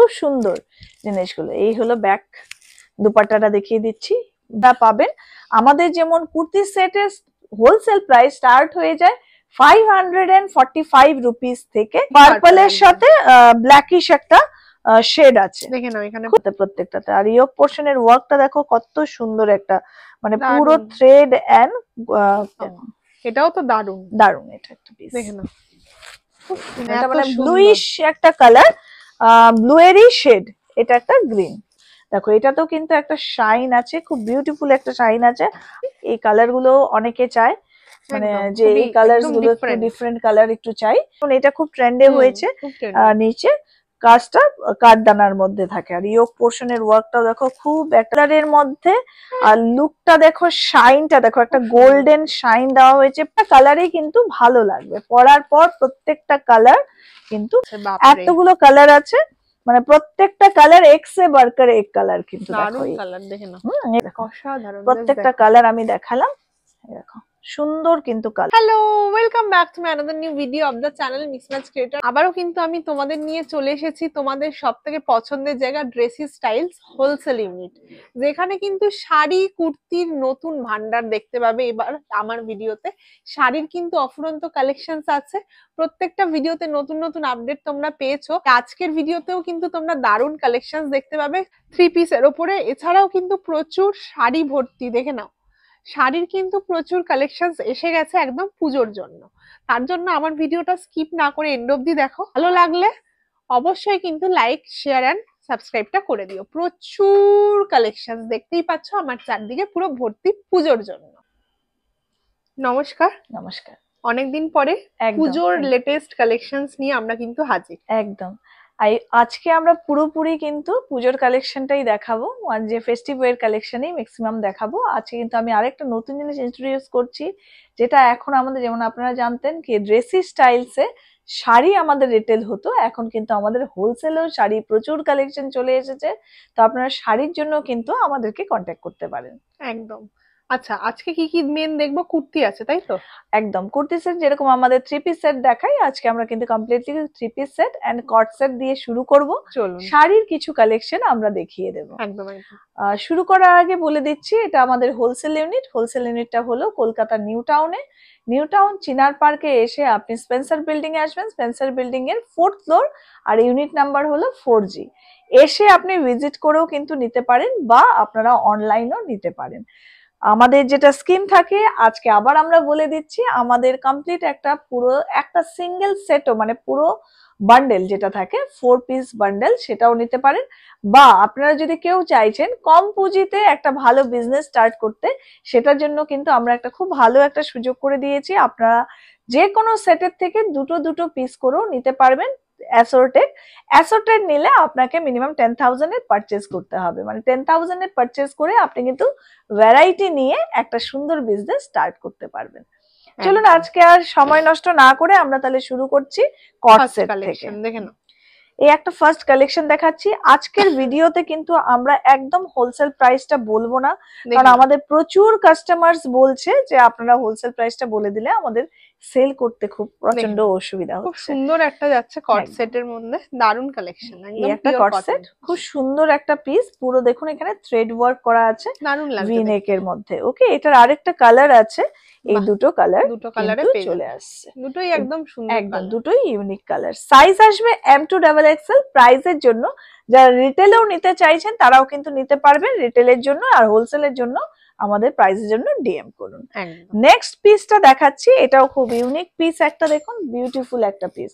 খুব সুন্দর জিনিসগুলো। এই হলো ব্যাক, দুপাট্টাটা দেখিয়ে দিচ্ছি। দা পাবেন আমাদের যেমন কুর্তি সেটের হোলসেল প্রাইস স্টার্ট হয়ে যায় 545 রুপিস থেকে। পার্পলের সাথে ব্ল্যাকিশ একটা শেড আছে, দেখে নাও এখানে প্রত্যেকটাতে। আর ইয়োক পোর্শনের ওয়ার্কটা দেখো কত সুন্দর একটা, মানে পুরো থ্রেড এন্ড এটাও তো দারুন দারুন। এটা একটা পিস দেখে নাও, এটা মানে ব্লুইশ একটা কালার, ব্লুয়েরই শেড। এটা একটা গ্রিন, দেখো এটা তো কিন্তু একটা শাইন আছে, খুব বিউটিফুল একটা শাইন আছে। এই কালার গুলো অনেকে চায়, মানে যে এই কালার গুলো একটু ডিফারেন্ট কালার একটু চাই। এটা খুব ট্রেন্ডে হয়েছে। নিচে কাজটা কাঠদানার মধ্যে থাকে, আর ইয়োক পোর্শনের ওয়ার্কটাও দেখো খুব কালারের মধ্যে। আর লুকটা দেখো, শাইনটা দেখো, একটা গোল্ডেন শাইন দেওয়া হয়েছে। কালারই কিন্তু ভালো লাগবে পরার পর, প্রত্যেকটা কালার কিন্তু এতগুলো কালার আছে, মানে প্রত্যেকটা কালার এক্সে বার্কার এক কালার কিন্তু দেখো, কালার দেখে নাও অসাধারণ। প্রত্যেকটা কালার আমি দেখালাম, দেখো সুন্দর কিন্তু colour. Hello, welcome back to my another new video of the channel mix match creator. আবারও কিন্তু আমি তোমাদের নিয়ে চলে এসেছি তোমাদের সবথেকে পছন্দের জায়গা ড্রেসি স্টাইলস হোলসেল ইউনিট, যেখানে কিন্তু শাড়ি কুর্তির নতুন ভান্ডার দেখতে পাবে। এবার আমার ভিডিওতে শাড়ির কিন্তু অফুরন্ত কালেকশনস আছে, প্রত্যেকটা ভিডিওতে নতুন নতুন আপডেট তোমরা পেয়েছো। আজকের ভিডিওতেও কিন্তু তোমরা দারুণ কালেকশনস দেখতে পাবে 3 পিসের ওপরে। এছাড়াও কিন্তু প্রচুর শাড়ি ভর্তি, দেখে নাও শাড়ির কিন্তু প্রচুর কালেকশনস এসে গেছে একদম পুজোর জন্য। তার জন্য আমার ভিডিওটা স্কিপ না করে এন্ড অবধি দেখো। ভালো লাগলে অবশ্যই কিন্তু লাইক শেয়ার এন্ড সাবস্ক্রাইবটা করে দিও। প্রচুর কালেকশনস দেখতেই পাচ্ছ আমার চারদিকে পুরো ভর্তি পুজোর জন্য। নমস্কার। নমস্কার। অনেকদিন পরে পুজোর লেটেস্ট কালেকশনস নিয়ে আমরা কিন্তু হাজির। একদম। আজকে আমরা পুরোপুরি কিন্তু পুজোর কালেকশনটাই দেখাবো, যে ফেস্টিভ ওয়্যার কালেকশনই ম্যাক্সিমাম দেখাবো। আজকে কিন্তু আমি আরেকটা নতুন জিনিস ইন্ট্রোডিউস করছি, যেটা এখন আমাদের, যেমন আপনারা জানতেন কি ড্রেসি স্টাইলসে শাড়ি আমাদের রিটেল হতো, এখন কিন্তু আমাদের হোলসেলেও শাড়ি প্রচুর কালেকশন চলে এসেছে। তো আপনারা শাড়ির জন্য কিন্তু আমাদেরকে কন্ট্যাক্ট করতে পারেন। একদম। আচ্ছা, আজকে কি কি মেন দেখবো? কুর্তি আছে তাই তো? একদম, কুর্তি সেট যেরকম আমাদের 3 পিস সেট দেখাই, আজকে আমরা কিন্তু completely 3 piece set and coat set দিয়ে শুরু করব। চলুন শাড়ির কিছু কালেকশন আমরা দেখিয়ে দেব। একদম। শুরু করার আগে বলে দিচ্ছি, এটা আমাদের হোলসেল ইউনিট। হোলসেল ইউনিটটা হলো কলকাতা নিউ টাউনে। নিউ টাউন চিনার পার্কে এসে আপনি স্পেন্সার বিল্ডিং এ আসবেন, স্পেন্সার বিল্ডিং এর 4th ফ্লোর, আর ইউনিট নাম্বার হলো 4G। এসে আপনি ভিজিট করেও কিন্তু নিতে পারেন, বা আপনারা অনলাইনেও নিতে পারেন। আমাদের যেটা স্কিম থাকে আজকে আবার আমরা বলে দিচ্ছি, আমাদের কমপ্লিট একটা পুরো একটা সিঙ্গেল সেটও, মানে পুরো বান্ডেল যেটা থাকে 4 পিস বান্ডেল, সেটাও নিতে পারেন। বা আপনারা যদি কেউ চাইছেন কম পুঁজিতে একটা ভালো বিজনেস স্টার্ট করতে, সেটার জন্য কিন্তু আমরা একটা খুব ভালো একটা সুযোগ করে দিয়েছি। আপনারা যে কোনো সেটের থেকে দুটো দুটো পিস করেও নিতে পারবেন। অ্যাসর্টেড নিলে আপনাকে মিনিমাম 10,000 এর পারচেজ করতে হবে, মানে 10,000 এর পারচেজ করে আপনি কিন্তু ভ্যারাইটি নিয়ে একটা সুন্দর বিজনেস স্টার্ট করতে পারবেন। চলুন আজকে আর সময় নষ্ট না করে আমরা তাহলে শুরু করছি কট সেট থেকে। দেখেন এই একটা ফার্স্ট কালেকশন দেখাচ্ছি আজকের ভিডিওতে, কিন্তু আমরা একদম হোলসেল প্রাইসটা বলবো না, কারণ আমাদের প্রচুর কাস্টমার্স বলছে যে আপনারা হোলসেল প্রাইসটা বলে দিলে আমাদের সেল করতে খুব প্রচন্ড অসুবিধা হচ্ছে। খুব সুন্দর একটা যাচ্ছে কট সেটের মধ্যে, দারুন কালেকশন একদম। একটা কট সেট খুব সুন্দর একটা পিস, পুরো দেখুন এখানে থ্রেড ওয়ার্ক করা আছে, দারুন লাগছে ভি নেক এর মধ্যে। ওকে, এটার আরেকটা কালার আছে, এই দুটো কালারে চলে আসছে, দুটোই একদম সুন্দর, একদম দুটোই ইউনিক কালার। সাইজ আসবে M2XXL। প্রাইসের জন্য যারা রিটেলেও নিতে চাইছেন তারাও কিন্তু নিতে পারবেন রিটেলের জন্য, আর হোলসেলের জন্য আমাদের প্রাইসের জন্য ডিএম করুন। নেক্সট পিসটা দেখাচ্ছি, এটাও খুব ইউনিক পিস একটা, দেখুন বিউটিফুল একটা পিস,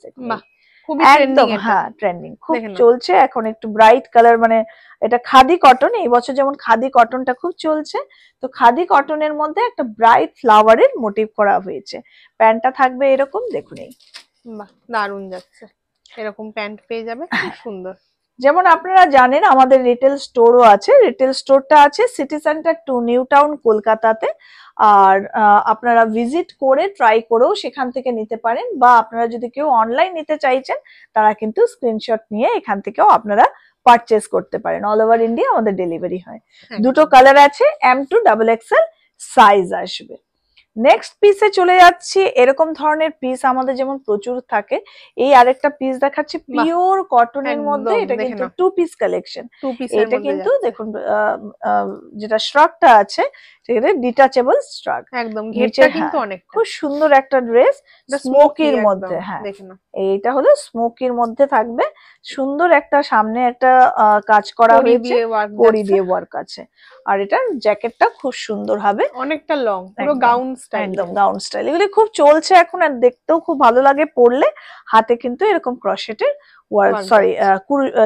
একদম হ্যাঁ ট্রেন্ডিং, খুব চলছে এখন, একটু ব্রাইট কালার, মানে এটা খাদি কটন। এই বছর যেমন খাদি কটনটা খুব চলছে, তো খাদি কটনের মধ্যে একটা ব্রাইট ফ্লাওয়ারের মোটিভ করা হয়েছে। প্যান্টটা থাকবে এরকম, দেখুন এই দারুন যাচ্ছে, এরকম প্যান্ট পেয়ে যাবে, খুব সুন্দর। যেমন আপনারা জানেন আমাদের রিটেল স্টোরও আছে, রিটেল স্টোরটা আছে সিটি সেন্টার 2 নিউ টাউন কলকাতাতে। আর আপনারা ভিজিট করে ট্রাই করেও সেখান থেকে নিতে পারেন, বা আপনারা যদি কেউ অনলাইন নিতে চাইছেন তারা কিন্তু স্ক্রিনশট নিয়ে এখান থেকেও আপনারা পারচেজ করতে পারেন। অল ওভার ইন্ডিয়া আমাদের ডেলিভারি হয়। দুটো কালার আছে, M2XXL সাইজ আসবে। নেক্সট পিসে চলে যাচ্ছি। এরকম ধরনের পিস আমাদের যেমন প্রচুর থাকে, এই আরেকটা পিস দেখাচ্ছি পিওর কটনের মধ্যে। এটা কিন্তু টু পিস কালেকশন। এটা কিন্তু দেখুন যেটা স্ট্রাকটা আছে সেটা ডিটাচেবল স্ট্রাক, একদম ঘেরটা কিন্তু অনেক খুব সুন্দর একটা ড্রেস স্মোকির মধ্যে। হ্যাঁ, এইটা হলো স্মোকির মধ্যে থাকবে, সুন্দর একটা সামনে একটা কাজ করা হয়েছে, কড়ি দিয়ে ওয়ার্ক আছে। আর এটার জ্যাকেটটা খুব সুন্দর হবে, অনেকটা লং, পুরো গাউন স্টাইল, একদম গাউন স্টাইল। এগুলো খুব চলছে এখন, আর দেখতেও খুব ভালো লাগে পরলে। হাতে কিন্তু এরকম ক্রশেটের ওয়ার্ক, সরি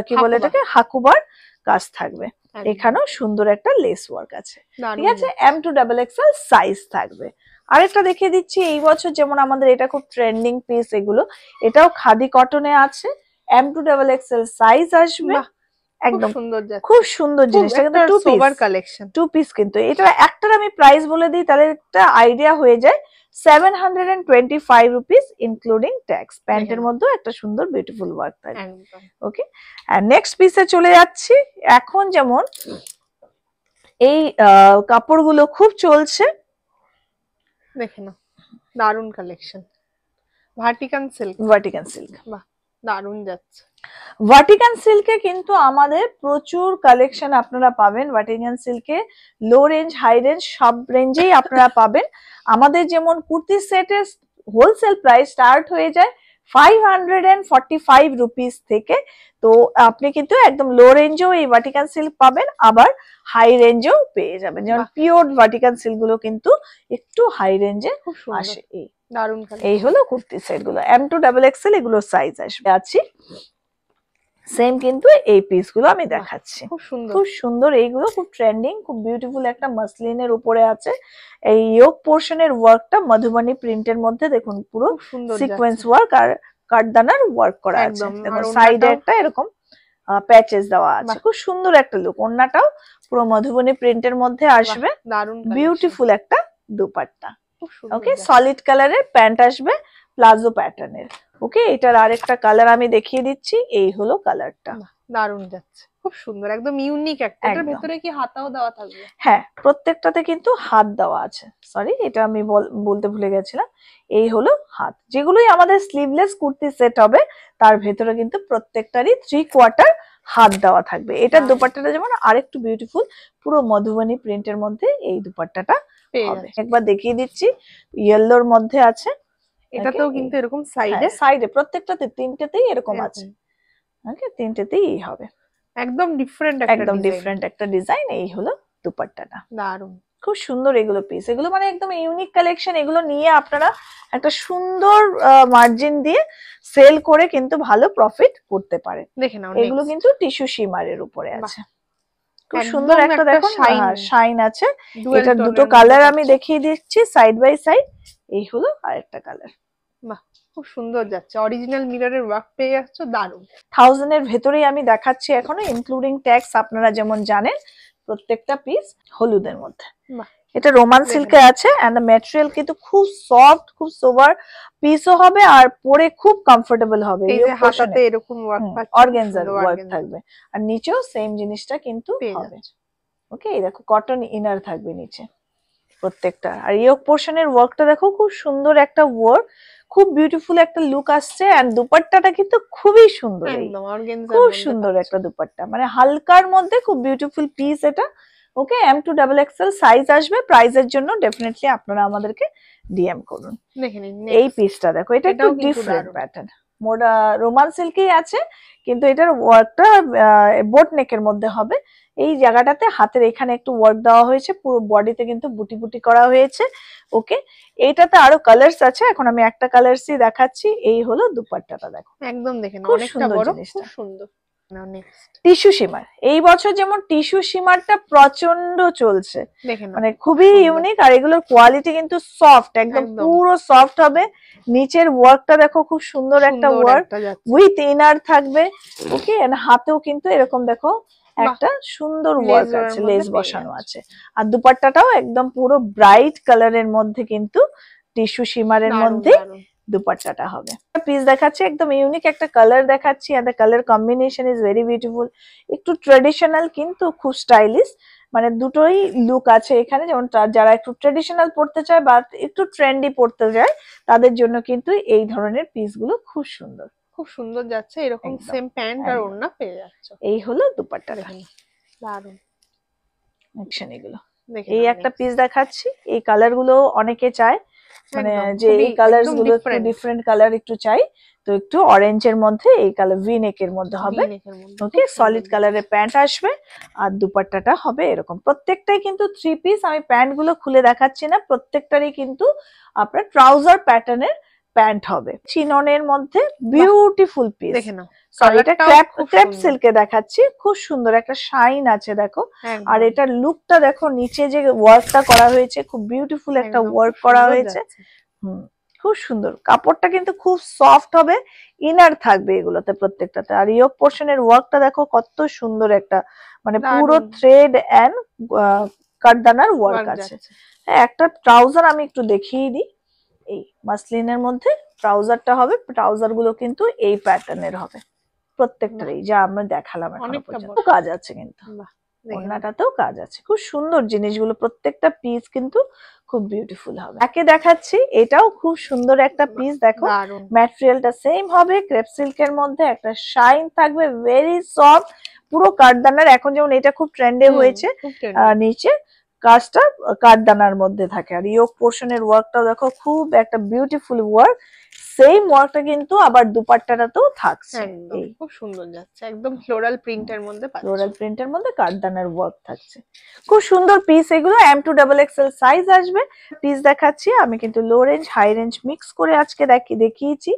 কি বলে এটাকে, হাকুবার কাজ থাকবে। এখানেও সুন্দর একটা লেস ওয়ার্ক আছে, ঠিক আছে। M2XXL সাইজ থাকবে। আরেকটা দেখিয়ে দিচ্ছি, এই বছর যেমন আমাদের এটা খুব ট্রেন্ডিং পিস, এগুলো এটাও খাদি কটনে আছে, M2XXL সাইজ আসবে, একদম খুব সুন্দর জিনিসটা কিন্তু টু পিস। কিন্তু এটা একটার আমি প্রাইস বলে দিই তাহলে একটা আইডিয়া হয়ে যায়। 725 রুপিস ইনক্লুডিং ট্যাক্স। প্যান্টের মধ্যেও একটা সুন্দর বিউটিফুল ওয়ার্ক থাকে। ওকে, আর নেক্সট পিসে চলে যাচ্ছি। এখন যেমন এই কাপড়গুলো খুব চলছে, দেখে না, দারুন কালেকশন। ভার্টিকান সিল্ক, বাহ দারুন যাচ্ছে। ভার্টিকান সিল্কে কিন্তু আমাদের প্রচুর কালেকশন আপনারা পাবেন। ভার্টিকান সিল্কে লো রেঞ্জ, হাই রেঞ্জ সব রেঞ্জেই আপনারা পাবেন। আমাদের যেমন কুর্তি সেটের হোলসেল প্রাইস স্টার্ট হয়ে যায় 545 রুপিস থেকে। তো আপনি কিন্তু একদম লো রেঞ্জেও এই ভার্টিকান সিল্ক পাবেন, আবার হাই রেঞ্জেও পেয়ে যাবেন। যেমন পিওর ভার্টিকান সিল্ক গুলো কিন্তু একটু হাই রেঞ্জে আসে। এই হলো কুর্তি সেট গুলো, M2XXL এগুলো সাইজ আসবে। আছি সেম কিন্তু এই পিস গুলো আমি দেখাচ্ছি, খুব সুন্দর। এইগুলো খুব ট্রেন্ডিং, খুব বিউটিফুল একটা মাসলিনের উপরে আছে। এই ইয়োক পোর্শনের ওয়ার্কটা মধুবনী প্রিন্টের মধ্যে দেখুন, পুরো সিকোয়েন্স ওয়ার্ক আর কাঠদানার ওয়ার্ক করা আছে। দেখুন সাইডে একটা এরকম প্যাচেস দেওয়া আছে, খুব সুন্দর একটা লুক। ওন্নাটাও পুরো মধুবনী প্রিন্টের মধ্যে আসবে, বিউটিফুল একটা দুপাট্টা। ওকে, সলিড কালারের প্যান্ট আসবে প্লাজো প্যাটার্নের। ওকে, এটার আরেকটা কালার আমি দেখিয়ে দিচ্ছি। এই হলো কালারটা, দারুন যাচ্ছে, খুব সুন্দর, একদম ইউনিক একটা। এটার ভিতরে কি হাতাও দেওয়া থাকবে? হ্যাঁ, প্রত্যেকটাতে কিন্তু হাত দেওয়া আছে। সরি, এটা আমি বলতে ভুলে গেছিলাম। এই হলো হাত। যেগুলোই আমাদের স্লিভলেস কুর্তি সেট হবে তার ভেতরে কিন্তু প্রত্যেকটারই 3/4 হাত দেওয়া থাকবে। এটার দুপাট্টাটা যেমন আরেকটু বিউটিফুল, পুরো মধুবনী প্রিন্টের মধ্যে এই দুপাট্টাটা হবে। একবার দেখিয়ে দিচ্ছি, ইয়েলোর মধ্যে আছে। এটাতেও কিন্তু এরকম সাইডে প্রত্যেকটাতে তিনটেতেই এরকম আছে। ওকে, তিনটেতেই হবে, একদম ডিফারেন্ট একটা ডিজাইন। এই হলো দুপাট্টাটা, দারুন, খুব সুন্দর। এগুলো পিস, এগুলো মানে একদম ইউনিক কালেকশন। এগুলো নিয়ে আপনারা একটা সুন্দর মার্জিন দিয়ে সেল করে কিন্তু ভালো প্রফিট করতে পারেন। দেখে নাও, এগুলো কিন্তু টিস্যু শিমারের উপরে আছে, খুব সুন্দর একটা দেখুন শাইন আছে। এটার দুটো কালার আমি দেখিয়ে দিচ্ছি সাইড বাই সাইড। এই হলো আরেকটা কালার, বাহ, খুব সুন্দর যাচ্ছে। অরিজিনাল মিররের ওয়ার্ক পেয়ে যাচ্ছে, দারুন। 1000 এর ভেতরেই আমি দেখাচ্ছি এখনো, ইনক্লুডিং ট্যাক্স। আপনারা যেমন জানেন প্রত্যেকটা পিস হলুদের মধ্যে। এটা রোমান সিল্কে আছে, এন্ড দ্য ম্যাটেরিয়াল কিন্তু খুব সফট, খুব সোবার পিসও হবে, আর পরে খুব কমফোর্টেবল হবে। এই যে হাতাতে এরকম ওয়ার্ক পাচ্ছে, অর্গানজার ওয়ার্ক থাকবে, আর নিচেও সেম জিনিসটা কিন্তু হবে। ওকে, এই দেখো কটন ইনার থাকবে নিচে প্রত্যেকটা। আর ইয়োক পোর্শনের ওয়ার্কটা দেখো, খুব সুন্দর একটা ওয়ার্ক, খুব বিউটিফুল একটা লুক আসছে। এন্ড দুপাট্টাটা কিন্তু খুবই সুন্দর, খুব সুন্দর একটা দুপাট্টা, মানে হালকার মধ্যে খুব বিউটিফুল পিস এটা। ওকে, M2XXL সাইজ আসবে। প্রাইজের জন্য ডেফিনেটলি আপনারা আমাদেরকে ডিএম করুন। এই পিসটা দেখো, এটা একটু ডিফারেন্ট প্যাটার্ন, মোডা রোমান সিল্কেই আছে, কিন্তু এটার ওয়ার্কটা বোট নেকের মধ্যে হবে। এই জায়গাটাতে হাতের এখানে একটু ওয়ার্ক দেওয়া হয়েছে, পুরো বডিতে কিন্তু বুটি বুটি করা হয়েছে। ওকে, এইটাতে আরো কালারস আছে, এখন আমি একটা কালারসই দেখাচ্ছি। এই হলো দুপাট্টাটা, দেখো একদম দেখেন অনেকটা বড়, খুব সুন্দর। টিস্যু শিমার, এই বছর যেমন টিস্যু শিমারটা প্রচন্ড চলছে, মানে খুবই ইউনিক। আর এগুলোর কোয়ালিটি কিন্তু সফট, একদম পুরো সফট হবে। নিচের ওয়ার্কটা দেখো, খুব সুন্দর একটা ওয়ার্ক উইথ ইনার থাকবে। ওকে, হাতেও কিন্তু এরকম দেখো একটা সুন্দর ওয়ার্ক আছে, লেস বসানো আছে। আর দুপাট্টাটাও একদম পুরো ব্রাইট কালারের মধ্যে কিন্তু টিস্যু শিমারের মধ্যে দুপাট্টাটা হবে। পিস দেখাচ্ছি, একদম ইউনিক একটা কালার দেখাচ্ছি, are the colour combination is very beautiful. একটু ট্রেডিশনাল কিন্তু খুব স্টাইলিশ। মানে দুটোই লুক আছে এখানে, যেমন যারা একটু ট্রেডিশনাল পড়তে চায় বা একটু ট্রেন্ডি পড়তে চায় তাদের জন্য কিন্তু এই ধরনের পিসগুলো খুব সুন্দর, খুব সুন্দর যাচ্ছে, এরকম সেম প্যান্ট আর ওড়না পেয়ে যাচ্ছে। এই হলো দুপাট্টাটা, দারুন এগুলো। এই একটা পিস দেখাচ্ছি, এই কালার গুলো অনেকে চায়, মানে যে এই কালার গুলো একটু ডিফারেন্ট কালার একটু চাই, তো একটু অরেঞ্জের মধ্যে এই কালার ভি নেকের মধ্যে হবে, ওকে সলিড কালারের প্যান্ট আসবে আর দুপাট্টাটা হবে এরকম। প্রত্যেকটাই কিন্তু 3 পিস, আমি প্যান্ট গুলো খুলে দেখাচ্ছি না, প্রত্যেকটারই কিন্তু আপনার ট্রাউজার প্যাটার্নের প্যান্ট হবে, চিননের মধ্যে বিউটিফুল পিস। দেখে নাও, এটা ক্রেপ সিল্কে দেখাচ্ছি, খুব সুন্দর একটা শাইন আছে দেখো, আর এটার লুকটা দেখো, নিচে যে ওয়ার্কটা করা হয়েছে খুব বিউটিফুল একটা ওয়ার্ক করা হয়েছে, খুব সুন্দর। কাপড়টা কিন্তু খুব সফট হবে, ইনার থাকবে এগুলোতে প্রত্যেকটাতে, আর ইয়োক পোর্শনের ওয়ার্কটা দেখো কত সুন্দর একটা, মানে পুরো থ্রেড এন্ড কাটদানার ওয়ার্ক আছে। একটা ট্রাউজার আমি একটু দেখিয়ে দিই, এই মাসলিনের মধ্যে ট্রাউজারটা হবে, ট্রাউজার গুলো কিন্তু এই প্যাটার্নের হবে প্রত্যেকটারই, যা আমরা দেখালাম এখনো পর্যন্ত। কাজ আছে কিন্তু ওড়নাটাতেও কাজ আছে, খুব সুন্দর জিনিসগুলো, প্রত্যেকটা পিস কিন্তু খুব বিউটিফুল হবে। একে দেখাচ্ছি, এটাও খুব সুন্দর একটা পিস দেখো, ম্যাটেরিয়ালটা সেম হবে, ক্রেপ সিল্কের মধ্যে একটা শাইন থাকবে, ভেরি সফট, পুরো কাঠদানার, এখন যেমন এটা খুব ট্রেন্ডে হয়েছে, নিচে কাজটা কাঠদানার মধ্যে থাকে, আর ইয়োক পোর্শনের ওয়ার্কটাও দেখো খুব একটা বিউটিফুল ওয়ার্ক, সেম ওয়ার্কটা কিন্তু আবার দুপাট্টাটাতেও থাকছে, খুব সুন্দর যাচ্ছে, একদম ফ্লোরাল প্রিন্টের মধ্যে, ফ্লোরাল প্রিন্টের মধ্যে কাঠদানার ওয়ার্ক থাকছে, খুব সুন্দর পিস এগুলো। M2XXL সাইজ আসবে। পিস দেখাচ্ছি আমি কিন্তু low range high range mix করে আজকে দেখিয়েছি,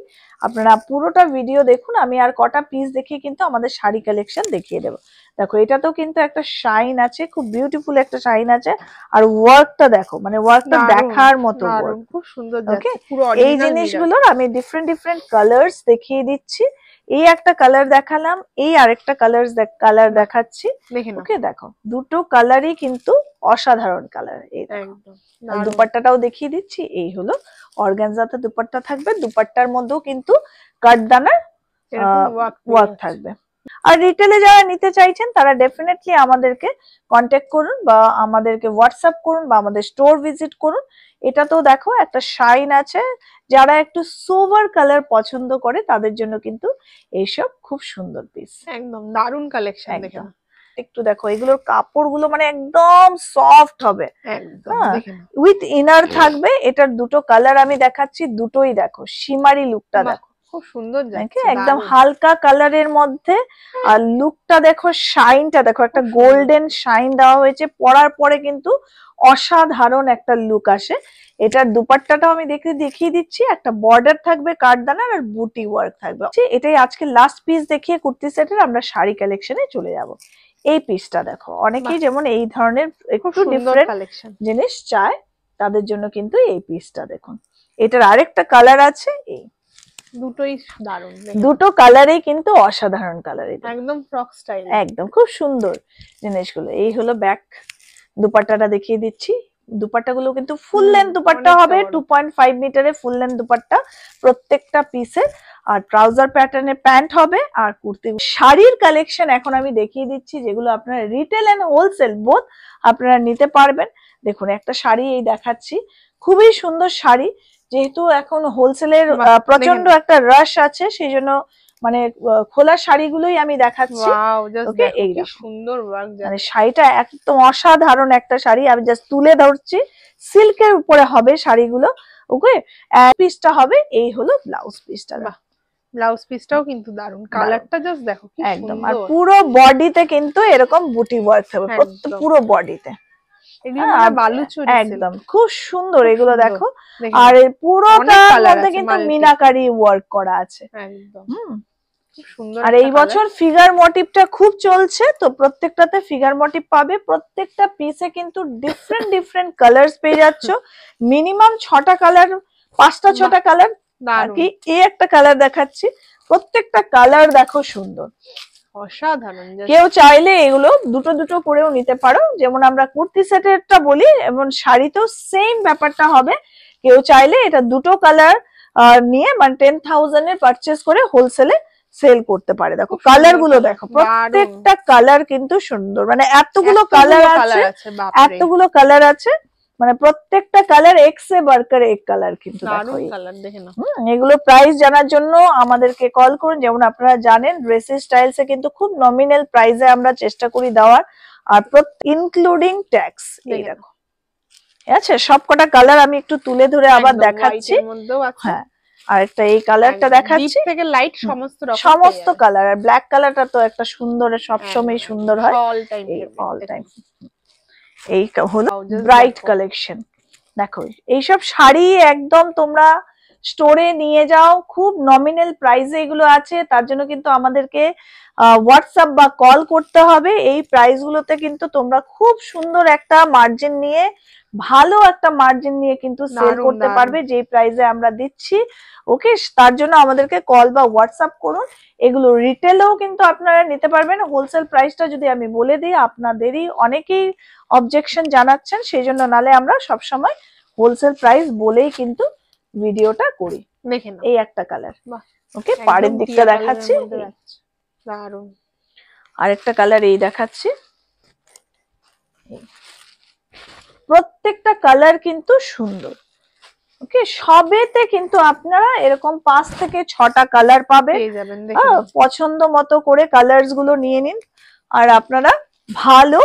আপনারা পুরোটা ভিডিও দেখুন, আমি আর কটা পিস দেখিয়ে কিন্তু আমাদের শাড়ি কালেকশন দেখিয়ে দেবো। দেখো এটাতেও কিন্তু একটা শাইন আছে, খুব বিউটিফুল একটা শাইন আছে, আর ওয়ার্কটা দেখো, মানে ওয়ার্কটা দেখার মতো ওয়ার্ক, খুব সুন্দর যাচ্ছে পুরো। এই জিনিসগুলোর আমি ডিফারেন্ট কালার্স দেখিয়ে দিচ্ছি, এই একটা কালার দেখালাম, এই আরেকটা কালার দেখাচ্ছি, ওকে দেখো দুটো কালারই কিন্তু অসাধারণ কালার। একদম দুপাট্টাটাও দেখিয়ে দিচ্ছি, এই হলো অর্গানজাতে দুপাট্টা থাকবে, দুপাট্টার মধ্যেও কিন্তু কাঠদানার ওয়ার্ক থাকবে। আর রিটেলে যারা নিতে চাইছেন তারা ডেফিনেটলি আমাদেরকে কন্ট্যাক্ট করুন, বা আমাদেরকে হোয়াটসঅ্যাপ করুন, বা আমাদের স্টোর ভিজিট করুন। এটা তো দেখো একটা শাইন আছে, যারা একটু সোভার কালার পছন্দ করে তাদের জন্য কিন্তু এইসব খুব সুন্দর পিস, একদম দারুন কালেকশন। দেখো একটু দেখো এগুলোর কাপড়গুলো মানে একদম সফট হবে, উইথ ইনার থাকবে। এটার দুটো কালার আমি দেখাচ্ছি, দুটোই দেখো শিমারি লুকটা দেখো, খুব সুন্দর যাচ্ছে, একদম হালকা কালারের মধ্যে, আর লুকটা দেখো, শাইনটা দেখো, একটা গোল্ডেন শাইন দেওয়া হয়েছে, পরার পরে কিন্তু অসাধারণ একটা লুক আসে। এটার দুপাট্টাটাও আমি দেখিয়ে দিচ্ছি, একটা বর্ডার থাকবে কাঠদানার, আর বুটি ওয়ার্ক থাকবে। এটাই আজকে লাস্ট পিস দেখিয়ে কুর্তি সেটের আমরা শাড়ি কালেকশনে চলে যাব। এই পিসটা দেখো, অনেকেই যেমন এই ধরনের একটু ডিফারেন্ট জিনিস চায়, তাদের জন্য কিন্তু এই পিসটা দেখুন। এটার আরেকটা কালার আছে, এই দুটোই দারুণ, দুটো কালারই কিন্তু অসাধারণ কালার, একদম ফ্রক স্টাইল, একদম খুব সুন্দর জিনিসগুলো। এই হলো ব্যাক, দুপাট্টাটা দেখিয়ে দিচ্ছি, দুপাট্টাগুলো কিন্তু ফুল লেন্থ দুপাট্টা হবে, 2.5 মিটারে ফুল লেন্থ দুপাট্টা প্রত্যেকটা পিসে, আর ট্রাউজার প্যাটার্নের প্যান্ট হবে, আর কুর্তি। শাড়ির কালেকশন এখন আমি দেখিয়ে দিচ্ছি, যেগুলো আপনারা রিটেল এন্ড হোলসেল বোথ আপনারা নিতে পারবেন। দেখুন একটা শাড়ি এই দেখাচ্ছি, খুবই সুন্দর শাড়ি, যেহেতু এখন হোলসেলের প্রচন্ড একটা রাশ আছে, সেই জন্য মানে খোলা শাড়িগুলোই আমি দেখাচ্ছি। ওকে, এই সুন্দর মানে শাড়িটা একদম অসাধারণ একটা শাড়ি, আমি জাস্ট তুলে ধরছি, সিল্কের উপরে হবে শাড়িগুলো। ওকে, পিসটা হবে, এই হলো ব্লাউজ পিসটা। ব্লাউজ পিসটাও কিন্তু দারুণ, কালারটা জাস্ট দেখো কি সুন্দর, একদম। আর পুরো বডিতে কিন্তু এরকম বুটি ওয়ার্ক হবে, পুরো বডিতে, একদম খুব সুন্দর এগুলো দেখো, আর পুরোটার মধ্যে কিন্তু মিনাকারি ওয়ার্ক করা আছে, একদম সুন্দর। আর এই বছর ফিগার মোটিভটা খুব চলছে, তো প্রত্যেকটাতে ফিগার মোটিভ পাবে, প্রত্যেকটা পিসে কিন্তু ডিফারেন্ট কালার্স পেয়ে যাচ্ছ, মিনিমাম 6টা কালার, 5টা 6টা কালার, কি এই একটা কালার দেখাচ্ছি, প্রত্যেকটা কালার দেখো সুন্দর, অসাধারণ। কেউ চাইলে এগুলো দুটো দুটো করেও নিতে পারো, যেমন আমরা কুর্তি সেটেরটা বলি, এবং শাড়িতেও সেম ব্যাপারটা হবে। কেউ চাইলে এটা দুটো কালার নিয়ে, মানে 10,000 এর পারচেস করে হোলসেলে সেল করতে পারে। দেখো কালার গুলো দেখো, প্রত্যেকটা কালার কিন্তু সুন্দর, মানে এতগুলো কালার আছে, এতগুলো কালার আছে, মানে প্রত্যেকটা কালার এক সে বাড়কর এক কালার কিন্তু দেখো। এগুলো প্রাইস জানার জন্য আমাদেরকে কল করুন। যেমন আপনারা জানেন ড্রেসেস স্টাইলসে কিন্তু খুব নমিনাল প্রাইসে আমরা চেষ্টা করি দেওয়ার, আর ইনক্লুডিং ট্যাক্স। এই দেখো আচ্ছা, সবকটা কালার আমি একটু তুলে ধরে আবার দেখাচ্ছি। হ্যাঁ, আর একটা এই কালারটা দেখাচ্ছি, ডিপ থেকে লাইট সমস্ত কালার। আর ব্ল্যাক কালারটা তো একটা সুন্দর, সবসময় সুন্দর হয়, অল টাইম। এই হলো ব্রাইট কালেকশন। দেখো এইসব শাড়ি একদম তোমরা স্টোরে নিয়ে যাও, খুব নমিনাল প্রাইসে এগুলো আছে। তার জন্য কিন্তু আমাদেরকে হোয়াটসঅ্যাপ বা কল করতে হবে। এই প্রাইস গুলোতে কিন্তু তোমরা খুব সুন্দর একটা মার্জিন নিয়ে, ভালো একটা মার্জিন নিয়ে কিন্তু সেল করতে পারবে যে প্রাইসে আমরা দিচ্ছি। ওকে, তার জন্য আমাদেরকে কল বা হোয়াটসঅ্যাপ করুন। এগুলো রিটেলেও কিন্তু আপনারা নিতে পারবেন। হোলসেল প্রাইসটা যদি আমি বলে দিই, আপনাদেরই অনেকেই অবজেকশন জানাচ্ছেন, সেই জন্য নালে আমরা সবসময় হোলসেল প্রাইস বলেই কিন্তু ভিডিওটা করি। দেখেন এই একটা কালার, ওকে, পাড়ের দিকটা দেখাচ্ছি, দারুন। আরেকটা কালার এই দেখাচ্ছি। প্রত্যেকটা কালার কিন্তু সুন্দর। ওকে, সবেতে কিন্তু আপনারা এরকম 5 থেকে 6টা কালার পাবে। পছন্দ মতো করে কালারস গুলো নিয়ে নিন, আর আপনারা ভালো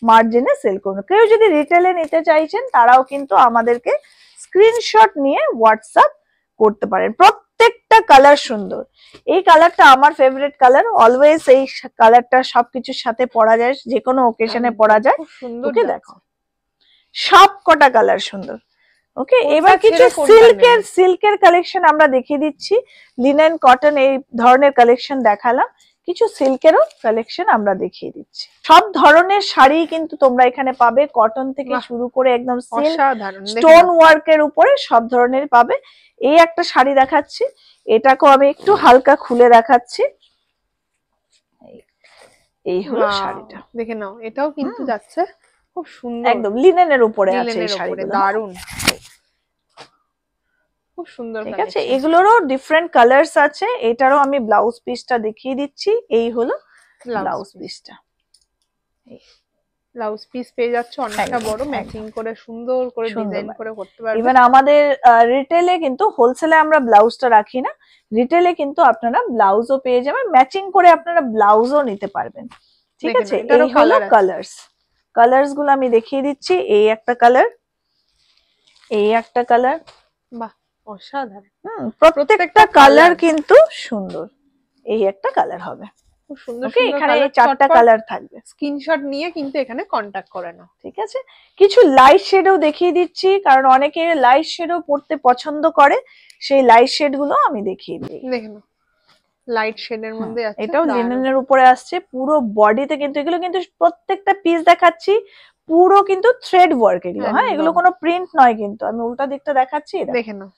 মার্জিনে সেল করুন। কেউ যদি রিটেলে নিতে চাইছেন তারাও কিন্তু আমাদেরকে স্ক্রিনশট নিয়ে হোয়াটসঅ্যাপ করতে পারেন। প্রত্যেকটা কালার সুন্দর। এই কালারটা আমার ফেভারিট কালার, অলওয়েজ এই কালারটা সবকিছুর সাথে পরা যায়, যে কোনো ওকেশনে পরা যায়। ওকে দেখো সব কটা কালার সুন্দর। ওকে, এবার কিছু সিল্কের কালেকশন আমরা দেখিয়ে দিচ্ছি। লিনেন, কটন এই ধরনের কালেকশন দেখালাম, কিছু সিল্কেরও কালেকশন আমরা দেখিয়ে দিচ্ছি। সব ধরনের শাড়ি কিন্তু তোমরা এখানে পাবে, কটন থেকে শুরু করে একদম সিল্ক, স্টোন ওয়ার্কের উপরে সব ধরনের পাবে। এই একটা শাড়ি দেখাচ্ছি, এটাকেও আমি একটু হালকা খুলে দেখাচ্ছি। এই হলো শাড়িটা, দেখে নাও। এটাও কিন্তু যাচ্ছে খুব সুন্দর, একদম লিনেনের উপরে আছে এই শাড়িগুলো, দারুন, খুব সুন্দর। ঠিক আছে, এগুলোরও ডিফারেন্ট কালারস আছে। এটারও আমি ব্লাউজ পিসটা দেখিয়ে দিচ্ছি। এই হলো ব্লাউজ পিসটা। ব্লাউজ পিস পেয়ে যাচ্ছে অনেকটা বড়, ম্যাচিং করে সুন্দর করে ডিজাইন করে করতে পারবে। ইভেন আমাদের রিটেলে কিন্তু, হোলসেলে আমরা ব্লাউজটা রাখি না, রিটেলে কিন্তু আপনারা ব্লাউজও পেয়ে যাবেন, ম্যাচিং করে আপনারা ব্লাউজও নিতে পারবেন। ঠিক আছে, এই হলো কালারস গুলো আমি দেখিয়ে দিচ্ছি। এই একটা কালার, এই একটা কালার, বাহ অসাধারণ। প্রত্যেকটা কালার কিন্তু সুন্দর। এই একটা কালার হবে, খুব সুন্দর। এখানে 4টা কালার থাকবে, স্ক্রিনশট নিয়ে কিন্তু এখানে কন্টাক্ট করে নাও। ঠিক আছে, কিছু লাইট শেডও দেখিয়ে দিচ্ছি, কারণ অনেকে লাইট শেডও পড়তে পছন্দ করে, সেই লাইট শেড গুলো আমি দেখিয়ে দিই। দেখুন লাইট শেডের মধ্যে আছে, এটাও লিনেনের উপরে আসছে পুরো বডিতে। কিন্তু এগুলো কিন্তু প্রত্যেকটা পিস দেখাচ্ছি পুরো কিন্তু থ্রেড ওয়ার্ক এগুলো। হ্যাঁ, এগুলো কোনো প্রিন্ট নয়, কিন্তু আমি উল্টা দিকটা দেখাচ্ছি, দেখে নাও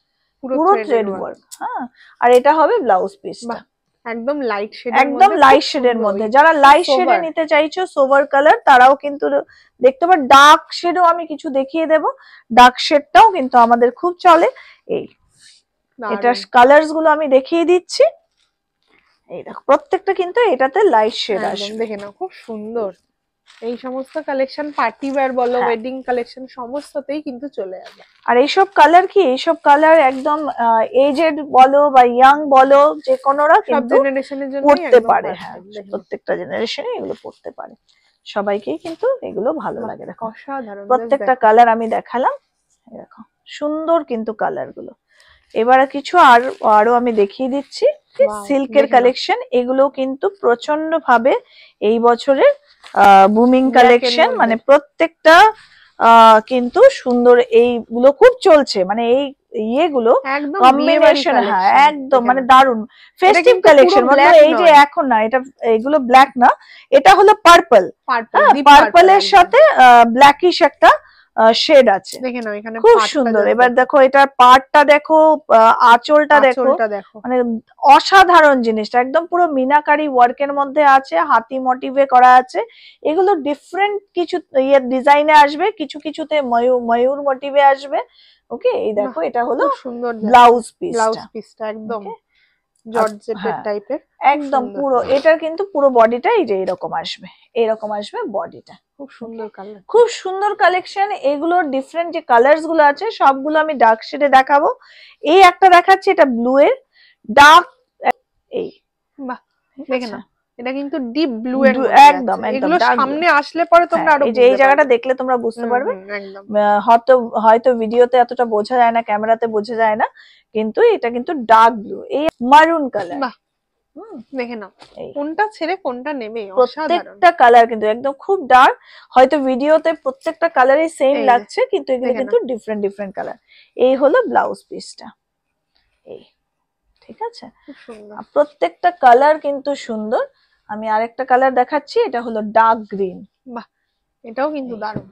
পুরো থ্রেড ওয়ার্ক। হ্যাঁ, আর এটা হবে ব্লাউজ পিসটা, একদম লাইট শেড, একদম লাইট শেডের মধ্যে। যারা লাইট শেডে নিতে চাইছো, সোভার কালার, তারাও কিন্তু দেখতে পারো। ডার্ক শেডও আমি কিছু দেখিয়ে দেব, ডার্ক শেডটাও কিন্তু আমাদের খুব চলে। এই এটার কালারস গুলো আমি দেখিয়ে দিচ্ছি। এই দেখো প্রত্যেকটা কিন্তু এটাতে লাইট শেড আসবে, দেখে নাও খুব সুন্দর। এই সমস্ত কালেকশন পার্টি ওয়্যার বলো, ওয়েডিং কালেকশন, সমস্ততেই কিন্তু চলে যাবে। আর এইসব কালার কি, এইসব কালার একদম এজেড বলো বা ইয়াং বলো, যে কোনোরা কিন্তু পড়তে পারে। হ্যাঁ, প্রত্যেকটা জেনারেশনে এগুলো পড়তে পারে, সবাইকেই কিন্তু এগুলো ভালো লাগে। দেখো অসাধারণ, প্রত্যেকটা কালার আমি দেখালাম। দেখো সুন্দর কিন্তু কালার গুলো। এবার কিছু আরো আমি দেখিয়ে দিচ্ছি সিল্কের কালেকশন। এগুলো কিন্তু প্রচন্ড ভাবে এই বছরের বুমিং কালেকশন, মানে প্রত্যেকটা কিন্তু সুন্দর, এইগুলো খুব চলছে, মানে এই ইয়েগুলো কম্বিনেশন। হ্যাঁ একদম, মানে দারুন ফেস্টিভ কালেকশন। মানে এই যে এখন না, এটা এগুলো ব্ল্যাক না, এটা হলো পার্পল, পার্পলের সাথে ব্ল্যাকিশ একটা শেড আছে, দেখে নাও এখানে খুব সুন্দর। এবার দেখো এটার পাড়টা দেখো, আঁচলটা দেখো, মানে অসাধারণ জিনিসটা, একদম পুরো মিনাকারি ওয়ার্কের মধ্যে আছে, হাতি মোটিভে করা আছে। এগুলো ডিফারেন্ট কিছু ডিজাইনে আসবে, কিছু কিছুতে ময়ূর মোটিভে আসবে। ওকে, এই দেখো এটা হলো সুন্দর ব্লাউজ পিসটা একদম জর্জেটের হ্যাঁ, টাইপের একদম সুন্দর। পুরো এটার কিন্তু পুরো বডিটা এই যে এরকম আসবে, এরকম আসবে বডিটা। খুব সুন্দর কালার, খুব সুন্দর কালেকশন। এগুলোর ডিফারেন্ট যে কালার্স গুলো আছে সবগুলো আমি ডার্ক শেডে দেখাবো। এই একটা দেখাচ্ছি, এটা ব্লু এর ডার্ক, এই বাহ ঠিক দেখে আছে? না, এটা কিন্তু ডিপ ব্লু এর একদম মধ্যে একদম আছে। এগুলো dark blue। সামনে আসলে পরে তোমরা হ্যাঁ, আরো এই যে এই বুঝতে জায়গাটা পারবে। দেখলে তোমরা বুঝতে পারবে। একদম হয়তো হয়তো ভিডিওতে এতটা বোঝা যায় না, ক্যামেরাতে বোঝা যায় না, কিন্তু এটা কিন্তু ডার্ক ব্লু, এই মারুন কালার। বাহ দেখে নাও, এই কোনটা ছেড়ে কোনটা নেবে, অসাধারণ। প্রত্যেকটা কালার কিন্তু একদম খুব ডার্ক, হয়তো ভিডিওতে প্রত্যেকটা কালারই সেম এই যে, লাগছে, কিন্তু এগুলো দেখে কিন্তু ডিফারেন্ট ডিফারেন্ট কালার। এই হলো ব্লাউজ পিসটা, এই ঠিক আছে? খুব সুন্দর। আর প্রত্যেকটা কালার কিন্তু সুন্দর। আমি আরেকটা কালার দেখাচ্ছি, এটা হলো ডার্ক গ্রিন। বাহ এটাও কিন্তু দারুণ।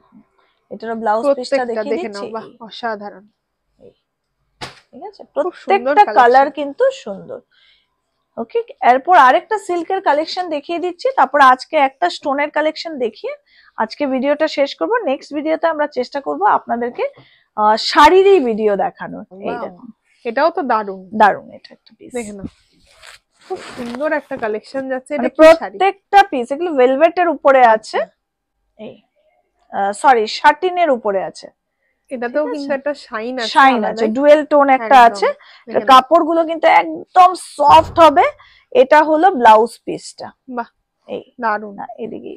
এটারও ব্লাউজ পিসটা প্রত্যেকটা দেখিয়ে দেখে দিচ্ছি, নাও, বাহ অসাধারণ। ঠিক আছে? খুব সুন্দর প্রত্যেকটা কালার collection। কিন্তু সুন্দর। ওকে, এরপর আরেকটা সিল্কের কালেকশন দেখিয়ে দিচ্ছি, তারপর আজকে একটা স্টোনের কালেকশন দেখিয়ে আজকে ভিডিওটা শেষ করব। নেক্সট ভিডিওতে আমরা চেষ্টা করব আপনাদেরকে শাড়িরই ভিডিও দেখানোর। এই Wow, দেখুন, এটাও তো দারুণ, দারুণ এটা একটা পিস, দেখে নাও খুব সুন্দর একটা কালেকশন যাচ্ছে। এটা মানে কি শাড়ি? প্রত্যেকটা পিস এগুলো ভেলভেটের উপরে আছে, এই সরি শাটিনের উপরে আছে। এটাতেও ঠিক কিন্তু আছে? একটা শাইন আছে, শাইন আছে, আলাদাই। ডুয়েল টোন একটা একদম, আছে। দেখে নাও। কাপড়গুলো কিন্তু একদম সফট হবে। এটা হলো ব্লাউজ পিসটা, বাহ এই দারুণ, না এদিকে,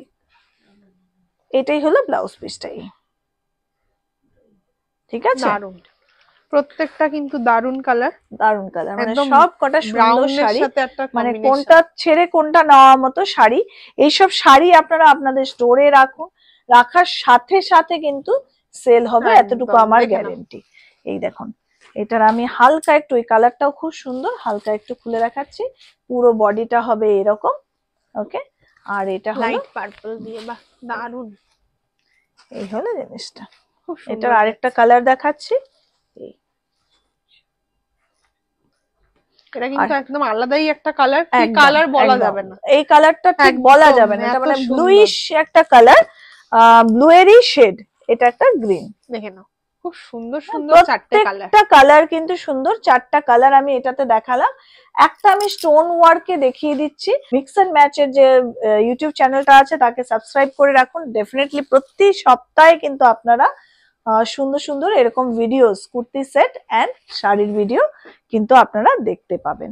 এটাই হলো ব্লাউজ পিসটা, এই ঠিক আছে? দারুণ। প্রত্যেকটা কিন্তু দারুণ কালার, দারুণ কালার, মানে একদম সব কটা সুন্দর ব্রাউনের শাড়ি, সাথে একটা মানে কম্বিনেশন। কোনটা ছেড়ে কোনটা নেওয়ার মতো শাড়ি। এইসব শাড়ি আপনারা আপনাদের স্টোরে রাখুন, রাখার সাথে সাথে কিন্তু সেল হবে, এতটুকু একদম, আমার দেখে নাও। গ্যারেন্টি। এই দেখুন, এটার আমি হালকা একটু, এই কালারটাও খুব সুন্দর, হালকা একটু খুলে দেখাচ্ছি। পুরো বডিটা হবে এরকম, ওকে। আর এটা হলো লাইট পার্পল দিয়ে, বাহ দারুণ, এই হলো জিনিসটা। খুব সুন্দর। এটার আরেকটা কালার দেখাচ্ছি, এই এটা কিন্তু একদম আলাদাই একটা কালার, কি একদম, কালার বলা একদম। যাবে না। এই কালারটা ঠিক একদম, বলা যাবে না, এটা এত মানে সুন্দর। ব্লুইশ একটা কালার, ব্লু এরই শেড, এটা একটা গ্রিন। দেখে নাও খুব সুন্দর সুন্দর চারটে কালার। প্রত্যেকটা কালার কিন্তু সুন্দর, চারটা কালার আমি এটাতে দেখালাম। একটা আমি স্টোন ওয়ার্কে দেখিয়ে দিচ্ছি। মিক্স এন্ড ম্যাচের যে ইউটিউব চ্যানেলটা আছে তাকে সাবস্ক্রাইব করে রাখুন। ডেফিনেটলি প্রতি সপ্তাহে কিন্তু আপনারা সুন্দর সুন্দর এরকম ভিডিওস, কুর্তি সেট এন্ড শাড়ির ভিডিও কিন্তু আপনারা দেখতে পাবেন।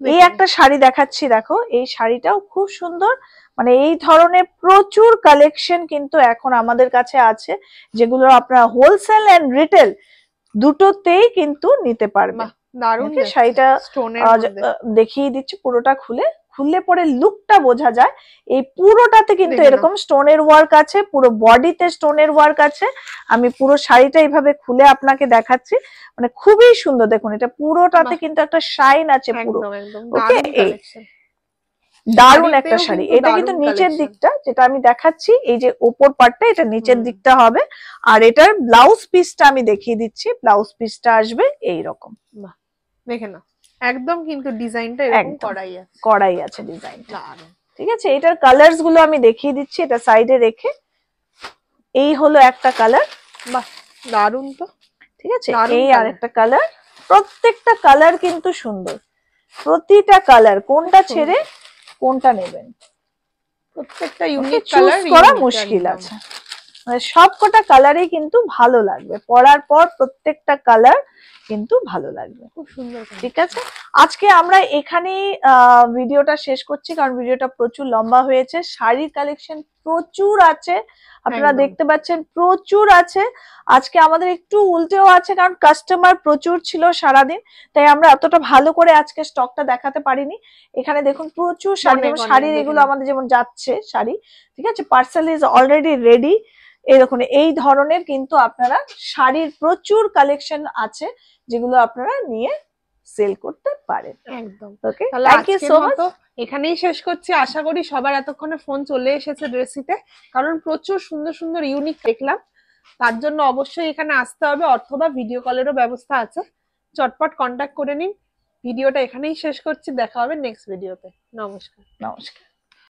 এই একটা শাড়ি দেখাচ্ছি, দেখো এই শাড়িটাও খুব সুন্দর। মানে এই ধরনের প্রচুর কালেকশন কিন্তু এখন আমাদের কাছে আছে, যেগুলো আপনারা হোলসেল এন্ড রিটেল দুটোতেই কিন্তু নিতে পারবেন। দারুণ শাড়িটা দেখিয়ে দিচ্ছি পুরোটা খুলে, খুললে পরে লুকটা বোঝা যায়। এই পুরোটাতে কিন্তু এরকম স্টোনের ওয়ার্ক আছে, পুরো বডিতে স্টোনের ওয়ার্ক আছে। আমি পুরো শাড়িটা এইভাবে খুলে আপনাকে দেখাচ্ছি, মানে খুবই সুন্দর। দেখুন এটা পুরোটাতে কিন্তু একটা শাইন আছে পুরো, ওকে। এই দারুণ একটা শাড়ি। এটা কিন্তু নিচের দিকটা যেটা আমি দেখাচ্ছি, এই যে ওপর পার্টটা, এটা নিচের দিকটা হবে। আর এটার ব্লাউজ পিসটা আমি দেখিয়ে দিচ্ছি, ব্লাউজ পিসটা আসবে এই রকম, দেখে না একদম কিন্তু ডিজাইনটা এরকম করাই আছে ডিজাইনটা, ঠিক আছে। এটার কালারস গুলো আমি দেখিয়ে দিচ্ছি, এটা সাইডে রেখে। এই হলো একটা কালার, বাহ দারুণ তো, ঠিক আছে। এই আরেকটা কালার, প্রত্যেকটা কালার কিন্তু সুন্দর, প্রতিটা কালার কোনটা ছেড়ে কোনটা নেবেন, প্রত্যেকটা ইউনিক কালার করা মুশকিল আছে। মানে সবকটা কালারই কিন্তু ভালো লাগবে, পরার পর প্রত্যেকটা কালার কিন্তু ভালো লাগবে, খুব সুন্দর। ঠিক আছে। আজকে আমরা এখানেই ভিডিওটা শেষ করছি, কারণ ভিডিওটা প্রচুর লম্বা হয়েছে। শাড়ির কালেকশন প্রচুর আছে, আপনারা দেখতে পাচ্ছেন প্রচুর আছে। আজকে আমাদের একটু উল্টেও আছে, কারণ কাস্টমার প্রচুর ছিল সারাদিন, তাই আমরা এতটা ভালো করে আজকে স্টকটা দেখাতে পারিনি। এখানে দেখুন প্রচুর শাড়ি, যেমন শাড়ির এগুলো আমাদের যেমন যাচ্ছে শাড়ি, ঠিক আছে। Parcel is already ready. এরকম এই ধরনের কিন্তু আপনারা শাড়ির প্রচুর কালেকশন আছে, যেগুলো আপনারা নিয়ে সেল করতে পারেন। একদম, ওকে, থ্যাংক ইউ সো মাচ। এখানেই শেষ করছি। আশা করি সবার এতক্ষণে ফোন চলে এসেছে ড্রেসিতে, কারণ প্রচুর সুন্দর সুন্দর ইউনিক দেখলাম। তার জন্য অবশ্যই এখানে আসতে হবে, অথবা ভিডিও কলেরও ব্যবস্থা আছে। চটপট কন্ট্যাক্ট করে নিন। ভিডিওটা এখানেই শেষ করছি, দেখা হবে নেক্সট ভিডিওতে। নমস্কার। নমস্কার।